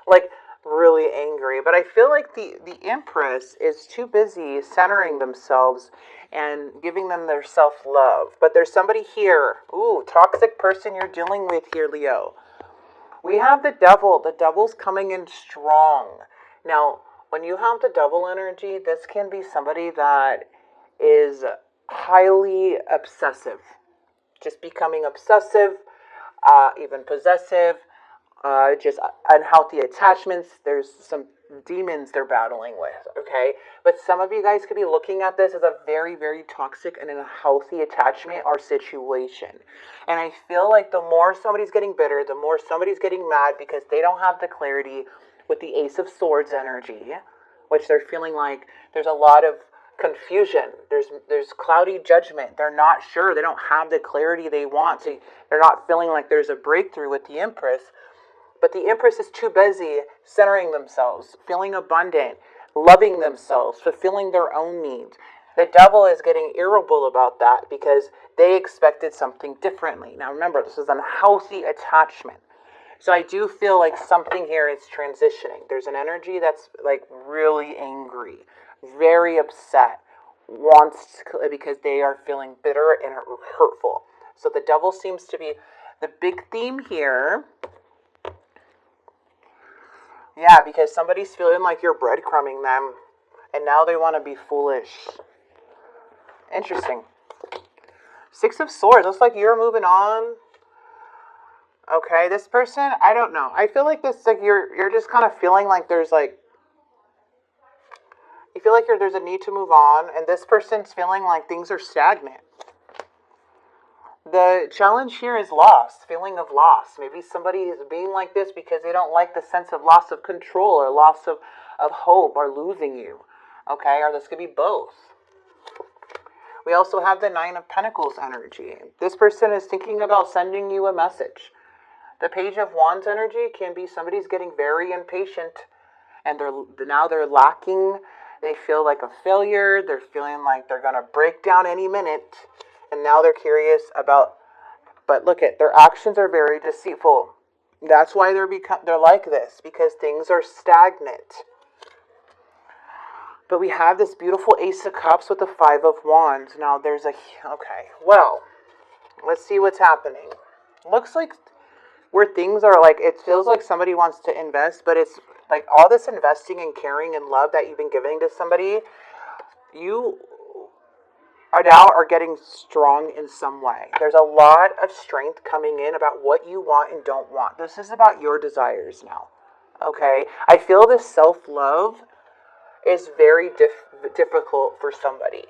like really angry. But I feel like the Empress is too busy centering themselves and giving them their self-love. But there's somebody here. Ooh, toxic person you're dealing with here, Leo. We have the devil. The devil's coming in strong. Now, when you have the devil energy, this can be somebody that is highly obsessive. Just becoming obsessive, even possessive, just unhealthy attachments. There's some demons they're battling with, okay? But some of you guys could be looking at this as a very, very toxic and unhealthy attachment or situation. And I feel like the more somebody's getting bitter, the more somebody's getting mad because they don't have the clarity with the Ace of Swords energy, which they're feeling like there's a lot of confusion. There's cloudy judgment. They're not sure. They don't have the clarity they want. So they're not feeling like there's a breakthrough with the Empress. But the Empress is too busy centering themselves, feeling abundant, loving themselves, fulfilling their own needs. The devil is getting irritable about that because they expected something differently. Now remember, this is an unhealthy attachment. So I do feel like something here is transitioning. There's an energy that's like really angry, very upset, wants to, because they are feeling bitter and hurtful. So the devil seems to be the big theme here. Yeah, because somebody's feeling like you're breadcrumbing them, and now they want to be foolish. Interesting. Six of Swords. Looks like you're moving on. Okay, this person, I don't know. I feel like this, like you're just kind of feeling like there's like, you feel like there's a need to move on, and this person's feeling like things are stagnant. The challenge here is loss, feeling of loss. Maybe somebody is being like this because they don't like the sense of loss of control or loss of hope or losing you. Okay, or this could be both. We also have the Nine of Pentacles energy. This person is thinking about sending you a message. The Page of Wands energy can be somebody's getting very impatient and now they're lacking. They feel like a failure. They're feeling like they're going to break down any minute. And now they're curious about, but look at, their actions are very deceitful. That's why they're like this, because things are stagnant. But we have this beautiful Ace of Cups with the Five of Wands. Now there's okay, well, let's see what's happening. Looks like where things are like, it feels like somebody wants to invest, but it's like all this investing and caring and love that you've been giving to somebody, you are getting strong in some way. There's a lot of strength coming in about what you want and don't want. This is about your desires now. Okay? I feel this self-love is very difficult for somebody.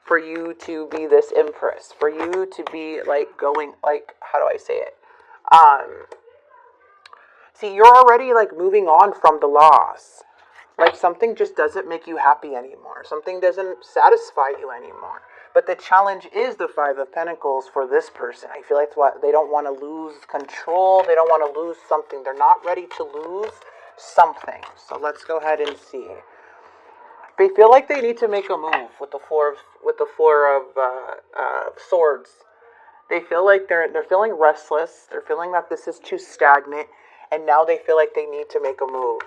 For you to be this Empress. For you to be like going, like, how do I say it? See, you're already like moving on from the loss. Like something just doesn't make you happy anymore. Something doesn't satisfy you anymore. But the challenge is the Five of Pentacles for this person. I feel like it's what they don't want to lose control. They don't want to lose something. They're not ready to lose something. So let's go ahead and see. They feel like they need to make a move with the four of Swords. They feel like they're feeling restless. They're feeling that this is too stagnant, and now they feel like they need to make a move.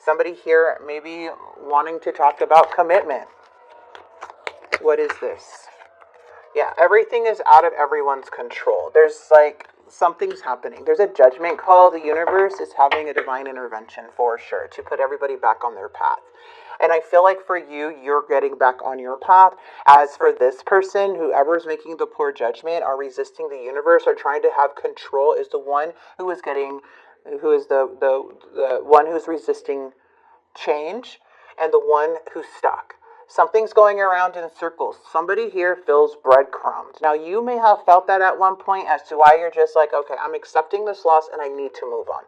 Somebody here maybe wanting to talk about commitment. What is this? Yeah, everything is out of everyone's control. There's like something's happening. There's a judgment call. The universe is having a divine intervention for sure to put everybody back on their path. And I feel like for you, you're getting back on your path. As for this person, whoever's making the poor judgment or resisting the universe or trying to have control is the one who is the one who's resisting change and the one who's stuck. Something's going around in circles. Somebody here feels breadcrumbs. Now, you may have felt that at one point as to why you're just like, okay, I'm accepting this loss and I need to move on.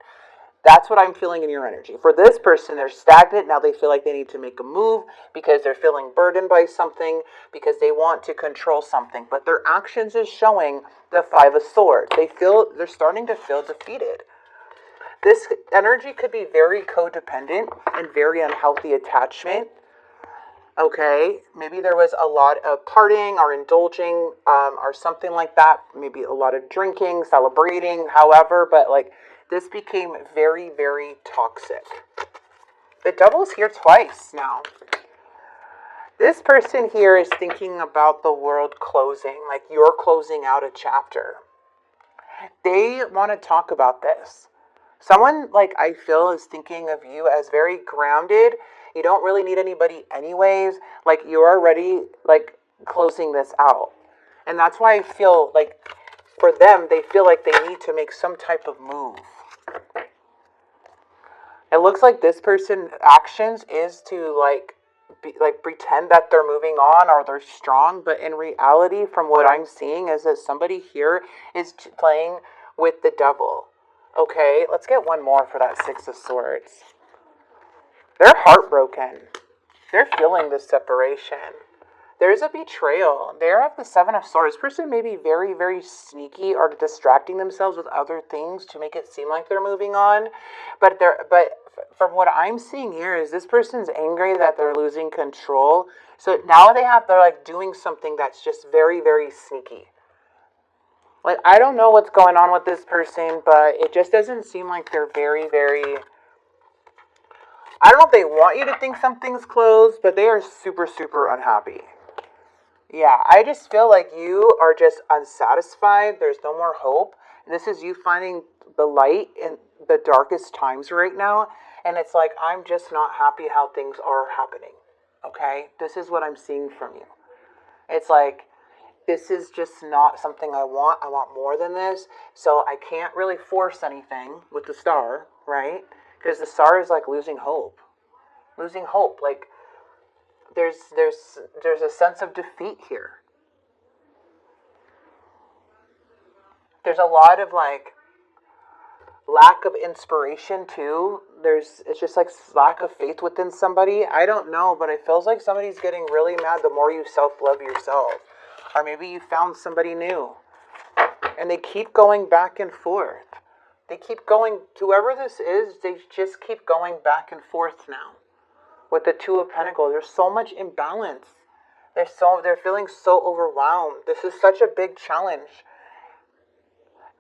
That's what I'm feeling in your energy. For this person, they're stagnant. Now they feel like they need to make a move because they're feeling burdened by something, because they want to control something. But their actions is showing the Five of Swords. They're starting to feel defeated. This energy could be very codependent and very unhealthy attachment. Okay, maybe there was a lot of partying or indulging or something like that. Maybe a lot of drinking, celebrating, however. But like this became very, very toxic. The Devil's here twice now. This person here is thinking about the world closing, like you're closing out a chapter. They want to talk about this. Someone, like, I feel is thinking of you as very grounded. You don't really need anybody anyways. Like, you're already, like, closing this out. And that's why I feel like, for them, they feel like they need to make some type of move. It looks like this person's actions is to, like, pretend that they're moving on or they're strong. But in reality, from what I'm seeing, is that somebody here is playing with the devil. Okay, let's get one more for that Six of Swords. They're heartbroken. They're feeling this separation. There's a betrayal. They have the Seven of Swords. This person may be very, very sneaky or distracting themselves with other things to make it seem like they're moving on. But from what I'm seeing here is this person's angry that they're losing control. So now they're like doing something that's just very, very sneaky. Like, I don't know what's going on with this person, but it just doesn't seem like they're very, very... I don't know if they want you to think something's closed, but they are super, super unhappy. Yeah, I just feel like you are just unsatisfied. There's no more hope. This is you finding the light in the darkest times right now. And it's like, I'm just not happy how things are happening. Okay? This is what I'm seeing from you. It's like... this is just not something I want. I want more than this. So I can't really force anything with the Star, right? Because the Star is like losing hope. Losing hope. Like, there's a sense of defeat here. There's a lot of like lack of inspiration too. It's just like lack of faith within somebody. I don't know, but it feels like somebody's getting really mad the more you self-love yourself. Or maybe you found somebody new. And they keep going back and forth. They keep going, whoever this is, they just keep going back and forth now. With the Two of Pentacles, there's so much imbalance. They're feeling so overwhelmed. This is such a big challenge.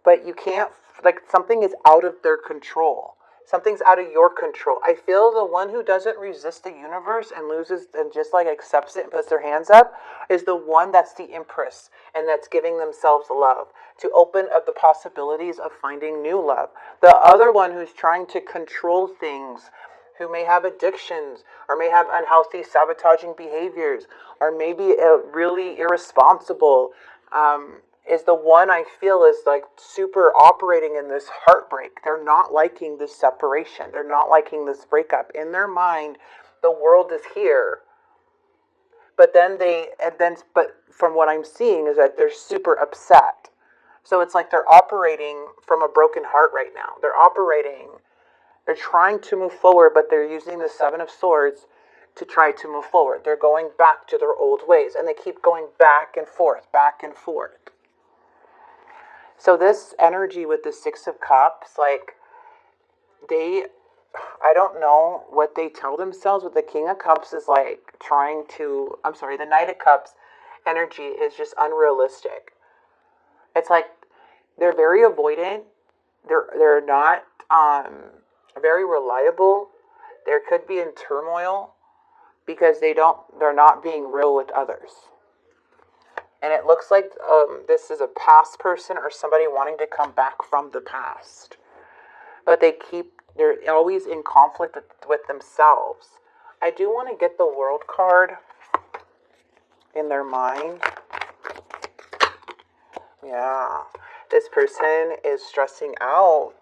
But you can't, like, something is out of their control. Something's out of your control. I feel the one who doesn't resist the universe and loses and just like accepts it and puts their hands up is the one that's the Empress and that's giving themselves love to open up the possibilities of finding new love. The other one who's trying to control things, who may have addictions or may have unhealthy sabotaging behaviors or maybe really irresponsible, is the one I feel is like super operating in this heartbreak. They're not liking this separation. They're not liking this breakup. In their mind, the world is here. But from what I'm seeing is that they're super upset. So it's like they're operating from a broken heart right now. They're trying to move forward, but they're using the Seven of Swords to try to move forward. They're going back to their old ways, and they keep going back and forth, back and forth. So this energy with the Six of Cups, like, I don't know what they tell themselves, but the King of Cups is like the Knight of Cups energy is just unrealistic. It's like they're very avoidant. They're not very reliable. There could be in turmoil because they're not being real with others. And it looks like this is a past person or somebody wanting to come back from the past. But they're always in conflict with themselves. I do want to get the World card in their mind. Yeah. This person is stressing out.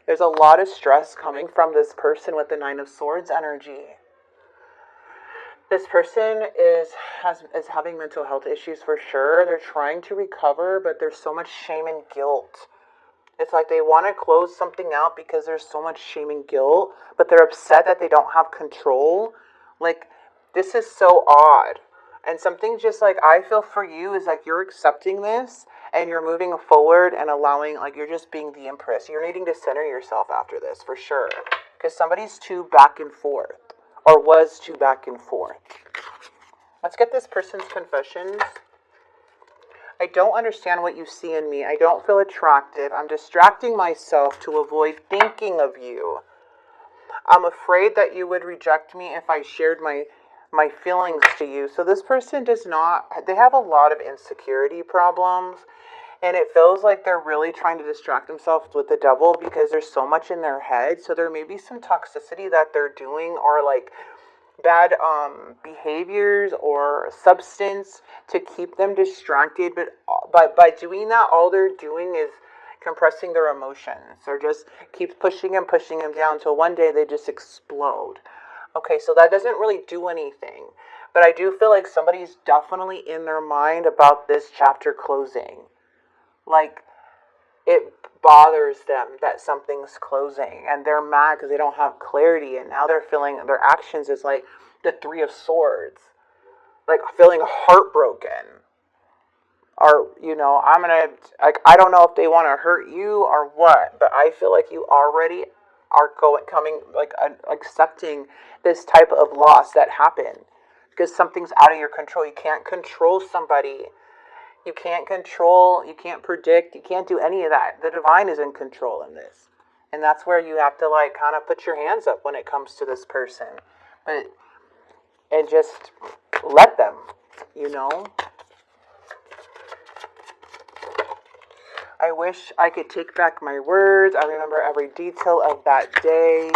There's a lot of stress coming from this person with the Nine of Swords energy. This person is having mental health issues for sure. They're trying to recover, but there's so much shame and guilt. It's like they want to close something out because there's so much shame and guilt, but they're upset that they don't have control. Like, this is so odd. And something just like I feel for you is like you're accepting this and you're moving forward and allowing, like, you're just being the Empress. You're needing to center yourself after this for sure. Because somebody's too back and forth. Or was too back and forth. Let's get this person's confessions. I don't understand what you see in me. I don't feel attractive. I'm distracting myself to avoid thinking of you. I'm afraid that you would reject me if I shared my feelings to you. So this person does not, they have a lot of insecurity problems, and it feels like they're really trying to distract themselves with the devil because there's so much in their head. So there may be some toxicity that they're doing, or like bad behaviors or substance to keep them distracted. But by doing that, all they're doing is compressing their emotions, or just keeps pushing them down till one day they just explode. Okay, so that doesn't really do anything. But I do feel like somebody's definitely in their mind about this chapter closing. Like, it bothers them that something's closing, and they're mad because they don't have clarity, and now they're feeling their actions is like the Three of Swords, like feeling heartbroken. Or, I'm gonna, like, I don't know if they want to hurt you or what, but I feel like you already are coming, like, accepting this type of loss that happened because something's out of your control. You can't control somebody. You can't control, you can't predict, you can't do any of that. The divine is in control in this. And that's where you have to, like, kind of put your hands up when it comes to this person. And just let them, I wish I could take back my words. I remember every detail of that day.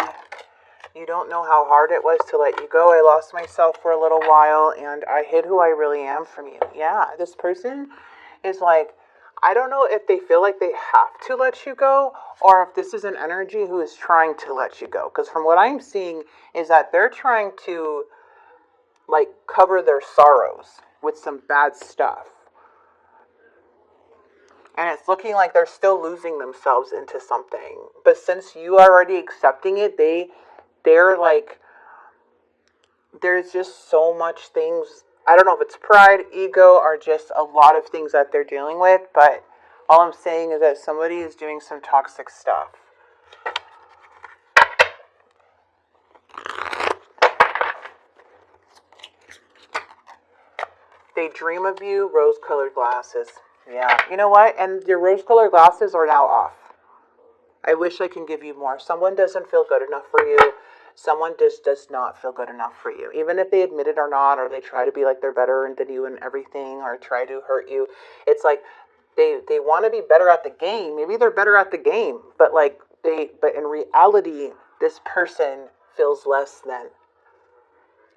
You don't know how hard it was to let you go. I lost myself for a little while, and I hid who I really am from you. Yeah, this person is like, I don't know if they feel like they have to let you go, or if this is an energy who is trying to let you go. Because from what I'm seeing is that they're trying to, like, cover their sorrows with some bad stuff. And it's looking like they're still losing themselves into something. But since you are already accepting it, they're like, there's just so much things. I don't know if it's pride, ego, or just a lot of things that they're dealing with. But all I'm saying is that somebody is doing some toxic stuff. They dream of you, rose-colored glasses. Yeah, you know what? And your rose-colored glasses are now off. I wish I can give you more. Someone doesn't feel good enough for you. Someone just does not feel good enough for you. Even if they admit it or not, or they try to be like they're better than you and everything, or try to hurt you. It's like they want to be better at the game. Maybe they're better at the game, but in reality, this person feels less than.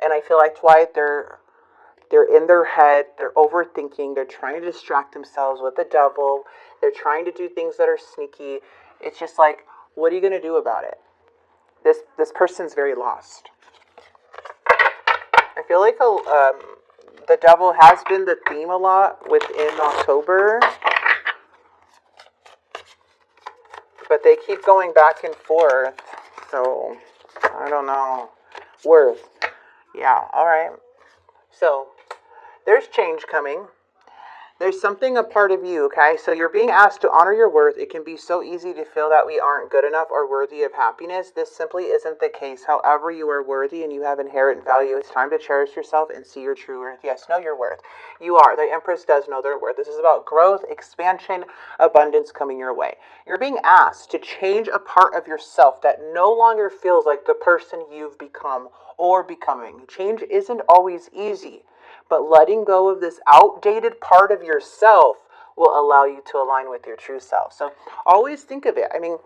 And I feel like that's why they're in their head, they're overthinking, they're trying to distract themselves with the devil, they're trying to do things that are sneaky. It's just like, what are you going to do about it? This person's very lost. I feel like the devil has been the theme a lot within October, but they keep going back and forth, so I don't know. Worth. Yeah, alright. So, there's change coming. There's something a part of you, okay? So you're being asked to honor your worth. It can be so easy to feel that we aren't good enough or worthy of happiness. This simply isn't the case. However, you are worthy and you have inherent value. It's time to cherish yourself and see your true worth. Yes, know your worth. You are. The Empress does know their worth. This is about growth, expansion, abundance coming your way. You're being asked to change a part of yourself that no longer feels like the person you've become or becoming. Change isn't always easy. But letting go of this outdated part of yourself will allow you to align with your true self. So always think of it. I mean,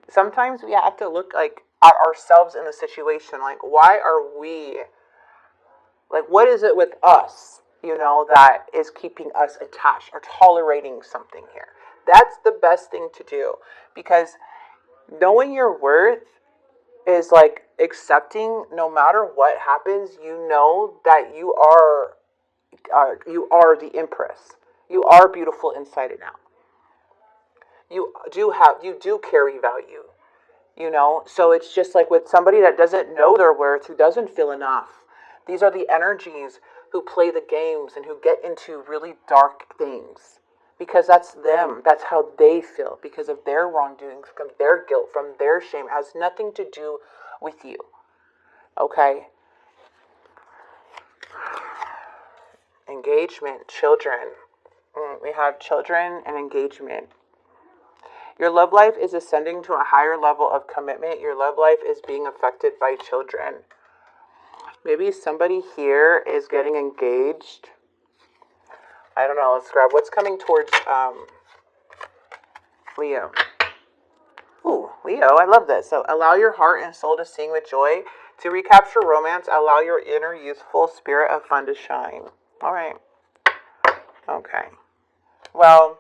sometimes we have to look like at ourselves in the situation. Like, why are we, like, what is it with us, that is keeping us attached or tolerating something here? That's the best thing to do, because knowing your worth is like accepting no matter what happens, that you are the Empress. You are beautiful inside and out. You do carry value, so it's just like with somebody that doesn't know their worth, who doesn't feel enough. These are the energies who play the games and who get into really dark things. Because that's them. That's how they feel. Because of their wrongdoings, from their guilt, from their shame. It has nothing to do with you. Okay? Engagement, children. We have children and engagement. Your love life is ascending to a higher level of commitment. Your love life is being affected by children. Maybe somebody here is getting engaged. I don't know. Let's grab what's coming towards Leo. Ooh, Leo, I love this. So allow your heart and soul to sing with joy. To recapture romance, allow your inner youthful spirit of fun to shine. All right. Okay. Well,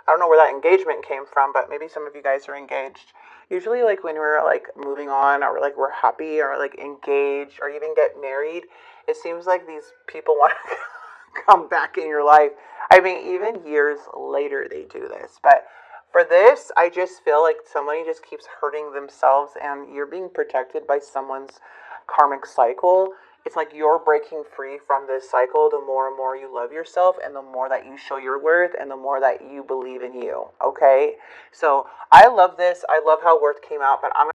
I don't know where that engagement came from, but maybe some of you guys are engaged. Usually, like, when we're, like, moving on, or, like, we're happy, or, like, engaged, or even get married, it seems like these people want to come back in your life. I mean, even years later, they do this. But for this, I just feel like somebody just keeps hurting themselves, and you're being protected by someone's karmic cycle. It's like you're breaking free from this cycle the more and more you love yourself, and the more that you show your worth, and the more that you believe in you. Okay? So I love this. I love how worth came out, but I'm